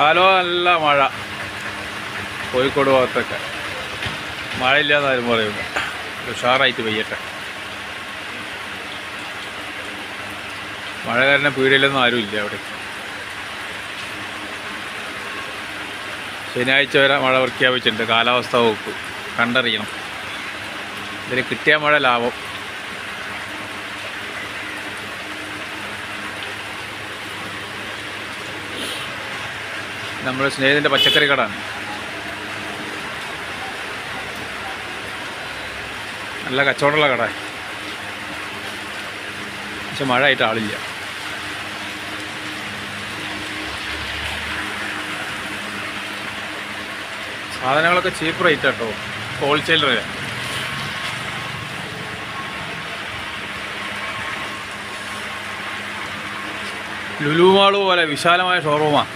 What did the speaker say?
ആലോ നല്ല മഴ. കോഴിക്കോട് ഭാഗത്തൊക്കെ മഴയില്ലാന്ന് ആരും പറയില്ല. ഉഷാറായിട്ട് പെയ്യട്ടെ. മഴ കാരണം പീടികയിലൊന്നും ആരുമില്ല അവിടെ. ശനിയാഴ്ച വരെ മഴ പ്രഖ്യാപിച്ചിട്ടുണ്ട് കാലാവസ്ഥ വകുപ്പ്. കണ്ടറിയണം. ഇതിൽ കിട്ടിയ മഴ ലാഭം. നമ്മുടെ സ്നേഹിതൻ്റെ പച്ചക്കറി കടയാണ്. നല്ല കച്ചവടമുള്ള കട. പക്ഷെ മഴ ആയിട്ട് ആളില്ല. സാധനങ്ങളൊക്കെ ചീപ്പ് റേറ്റ് കേട്ടോ. Wholesale rate. ലുലു മാള് പോലെ വിശാലമായ ഷോറൂമാണ്.